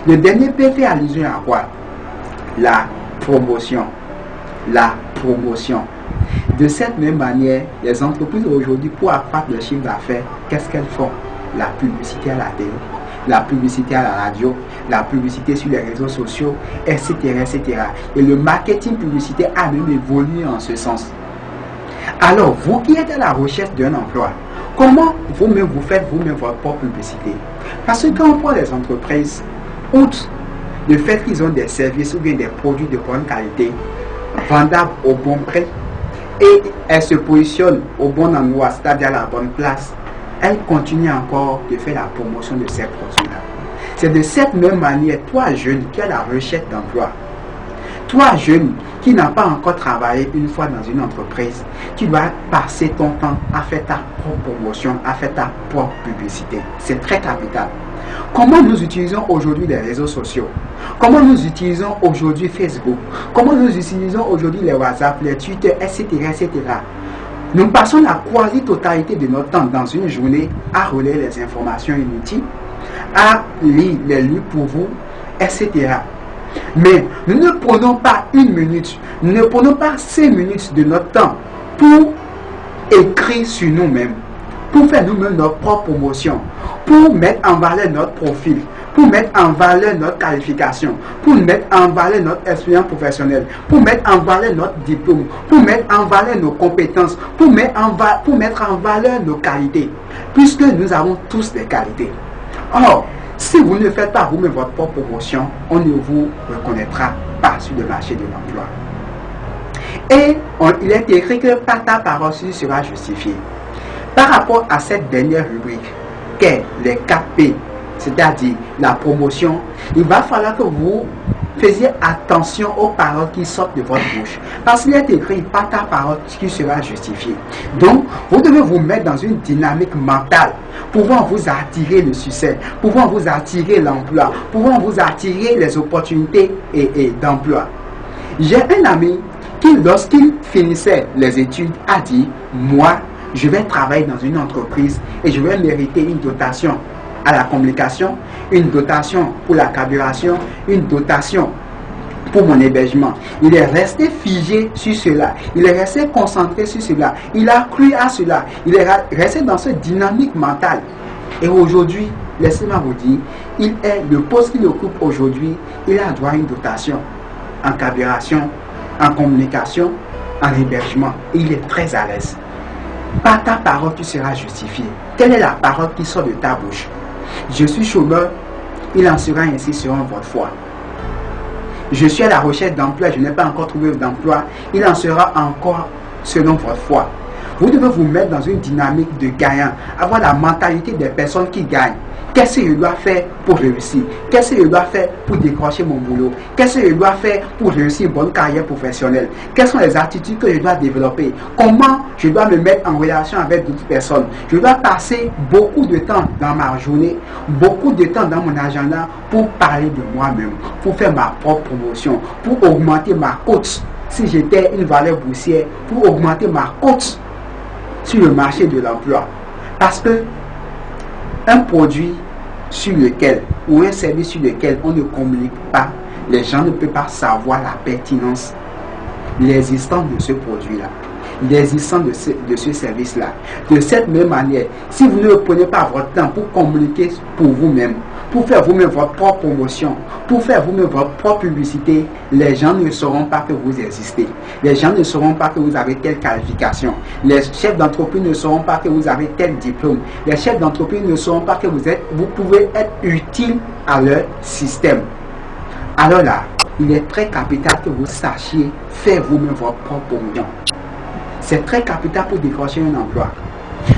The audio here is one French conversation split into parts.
Le dernier P fait allusion à quoi? La promotion. La promotion. De cette même manière, les entreprises aujourd'hui, pour accroître leur chiffre d'affaires, qu'est-ce qu'elles font? La publicité à la télé, la publicité à la radio, la publicité sur les réseaux sociaux, etc., etc. Et le marketing publicitaire a même évolué en ce sens. Alors, vous qui êtes à la recherche d'un emploi, comment vous-même vous faites vous-même votre propre publicité? Parce que quand on prend les entreprises, outre le fait qu'ils ont des services ou bien des produits de bonne qualité, vendables au bon prix, et elles se positionnent au bon endroit, c'est-à-dire à la bonne place, elles continuent encore de faire la promotion de ces produits-là. C'est de cette même manière, toi jeune qui as la recherche d'emploi, toi jeune qui n'as pas encore travaillé une fois dans une entreprise, tu dois passer ton temps à faire ta propre promotion, à faire ta propre publicité. C'est très capital. Comment nous utilisons aujourd'hui les réseaux sociaux? Comment nous utilisons aujourd'hui Facebook? Comment nous utilisons aujourd'hui les WhatsApp, les Twitter, etc., etc. Nous passons la quasi-totalité de notre temps dans une journée à relayer les informations inutiles, à lire les livres pour vous, etc. Mais nous ne prenons pas une minute, nous ne prenons pas 5 minutes de notre temps pour écrire sur nous-mêmes, pour faire nous-mêmes notre propre promotion, pour mettre en valeur notre profil, pour mettre en valeur notre qualification, pour mettre en valeur notre expérience professionnelle, pour mettre en valeur notre diplôme, pour mettre en valeur nos compétences, pour mettre en valeur nos qualités, puisque nous avons tous des qualités. Or, si vous ne faites pas vous-même votre propre promotion, on ne vous reconnaîtra pas sur le marché de l'emploi. Et il est écrit que par ta parole sera justifié. Par rapport à cette dernière rubrique, qu'est les 4 P, c'est-à-dire la promotion, il va falloir que vous faisiez attention aux paroles qui sortent de votre bouche. Parce qu'il est écrit par ta parole qui sera justifiée. Donc, vous devez vous mettre dans une dynamique mentale, pouvant vous attirer le succès, pouvant vous attirer l'emploi, pouvant vous attirer les opportunités d'emploi. J'ai un ami qui, lorsqu'il finissait les études, a dit, moi, je vais travailler dans une entreprise et je vais mériter une dotation à la communication, une dotation pour la carburation, une dotation pour mon hébergement. Il est resté figé sur cela, il est resté concentré sur cela, il a cru à cela, il est resté dans cette dynamique mentale. Et aujourd'hui, laissez-moi vous dire, le poste qu'il occupe aujourd'hui, il a droit à une dotation en carburation, en communication, en hébergement. Et il est très à l'aise. Par ta parole, tu seras justifié. Quelle est la parole qui sort de ta bouche? Je suis chômeur, il en sera ainsi selon votre foi. Je suis à la recherche d'emploi, je n'ai pas encore trouvé d'emploi, il en sera encore selon votre foi. Vous devez vous mettre dans une dynamique de gagnant, avoir la mentalité des personnes qui gagnent. Qu'est-ce que je dois faire pour réussir? Qu'est-ce que je dois faire pour décrocher mon boulot? Qu'est-ce que je dois faire pour réussir une bonne carrière professionnelle? Quelles sont les attitudes que je dois développer? Comment je dois me mettre en relation avec d'autres personnes? Je dois passer beaucoup de temps dans ma journée, beaucoup de temps dans mon agenda pour parler de moi-même, pour faire ma propre promotion, pour augmenter ma cote. Si j'étais une valeur boursière, pour augmenter ma cote sur le marché de l'emploi. Parce que un produit sur lequel, ou un service sur lequel on ne communique pas, les gens ne peuvent pas savoir la pertinence, l'existence de ce produit-là, l'existence de ce service-là. De cette même manière, si vous ne prenez pas votre temps pour communiquer pour vous-même, pour faire vous-même votre propre promotion, pour faire vous-même votre propre publicité, les gens ne sauront pas que vous existez. Les gens ne sauront pas que vous avez telle qualification. Les chefs d'entreprise ne sauront pas que vous avez tel diplôme. Les chefs d'entreprise ne sauront pas que vous pouvez être utile à leur système. Alors là, il est très capital que vous sachiez faire vous-même votre propre promotion. C'est très capital pour décrocher un emploi.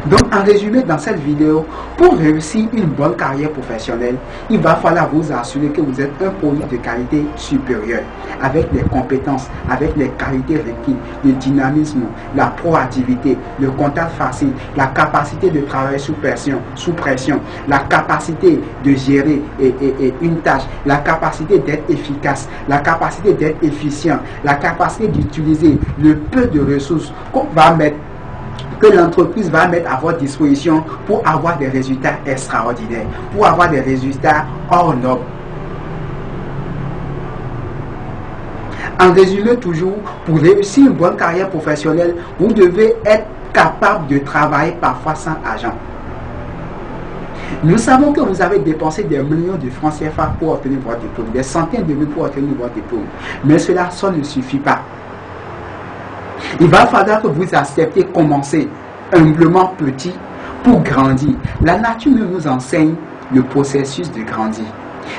Donc, en résumé, dans cette vidéo, pour réussir une bonne carrière professionnelle, il va falloir vous assurer que vous êtes un produit de qualité supérieure, avec les compétences, avec les qualités requises, le dynamisme, la proactivité, le contact facile, la capacité de travailler sous pression, la capacité de gérer une tâche, la capacité d'être efficace, la capacité d'être efficient, la capacité d'utiliser le peu de ressources qu'on va mettre, que l'entreprise va mettre à votre disposition pour avoir des résultats extraordinaires, pour avoir des résultats hors normes. En résumé, toujours, pour réussir une bonne carrière professionnelle, vous devez être capable de travailler parfois sans argent. Nous savons que vous avez dépensé des millions de francs CFA pour obtenir votre diplôme, des centaines de milliers pour obtenir votre diplôme. Mais cela, ça ne suffit pas. Il va falloir que vous acceptiez commencer humblement petit pour grandir. La nature nous enseigne le processus de grandir.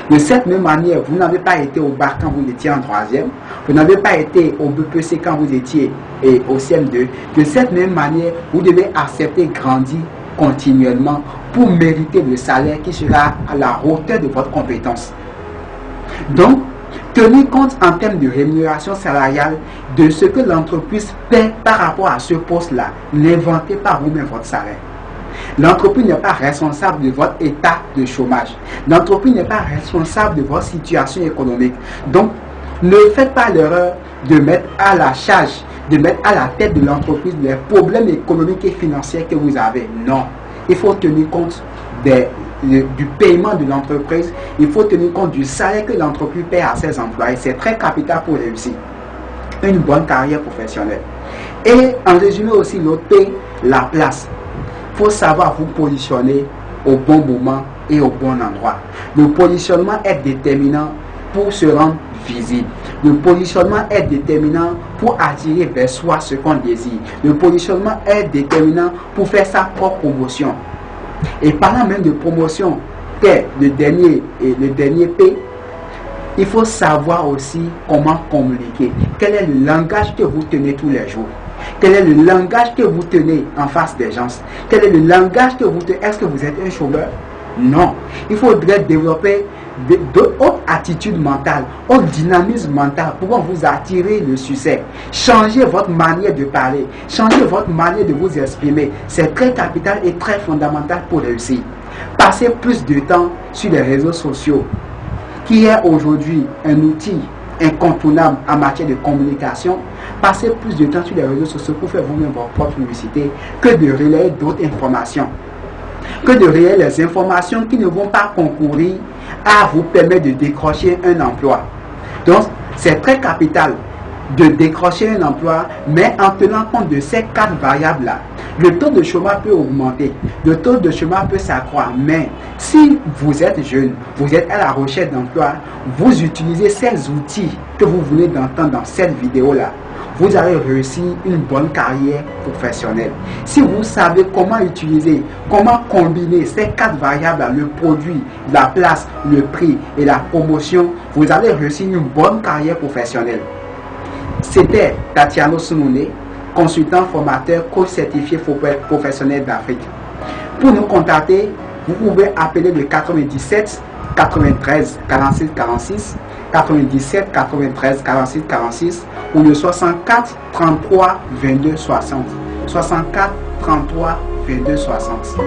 De cette même manière, vous n'avez pas été au bac quand vous étiez en troisième, vous n'avez pas été au BPC quand vous étiez au CM2. De cette même manière, vous devez accepter grandir continuellement pour mériter le salaire qui sera à la hauteur de votre compétence. Donc, tenez compte en termes de rémunération salariale de ce que l'entreprise paie par rapport à ce poste-là. N'inventez pas vous-même votre salaire. L'entreprise n'est pas responsable de votre état de chômage. L'entreprise n'est pas responsable de votre situation économique. Donc, ne faites pas l'erreur de mettre à la charge, de mettre à la tête de l'entreprise les problèmes économiques et financiers que vous avez. Non. Il faut tenir compte du paiement de l'entreprise. Il faut tenir compte du salaire que l'entreprise paie à ses employés. C'est très capital pour réussir une bonne carrière professionnelle. Et en résumé aussi, l'autre P, la place. Il faut savoir vous positionner au bon moment et au bon endroit. Le positionnement est déterminant pour se rendre visible. Le positionnement est déterminant pour attirer vers soi ce qu'on désire. Le positionnement est déterminant pour faire sa propre promotion. Et parlant même de promotion, c'est le dernier P, il faut savoir aussi comment communiquer. Quel est le langage que vous tenez tous les jours? Quel est le langage que vous tenez en face des gens? Quel est le langage que vous tenez? Est-ce que vous êtes un chômeur? Non. Il faudrait développer d'autres attitudes mentales, autre dynamisme mental pour vous attirer le succès. Changez votre manière de parler, changez votre manière de vous exprimer. C'est très capital et très fondamental pour réussir. Passez plus de temps sur les réseaux sociaux, qui est aujourd'hui un outil incontournable en matière de communication. Passez plus de temps sur les réseaux sociaux pour faire vous-même votre propre publicité que de relayer d'autres informations. Que de relayer les informations qui ne vont pas concourir à vous permettre de décrocher un emploi. Donc, c'est très capital de décrocher un emploi, mais en tenant compte de ces 4 variables-là. Le taux de chômage peut augmenter, le taux de chômage peut s'accroître, mais si vous êtes jeune, vous êtes à la recherche d'emploi, vous utilisez ces outils que vous venez d'entendre dans cette vidéo-là, vous allez réussir une bonne carrière professionnelle. Si vous savez comment utiliser, comment combiner ces 4 variables, le produit, la place, le prix et la promotion, vous allez réussir une bonne carrière professionnelle. C'était Tatiano Sunune, consultant formateur, coach certifié professionnel d'Afrique. Pour nous contacter, vous pouvez appeler le 97 93 46 46, 97 93 46 46 ou le 64 33 22 60. 64 33 22 60.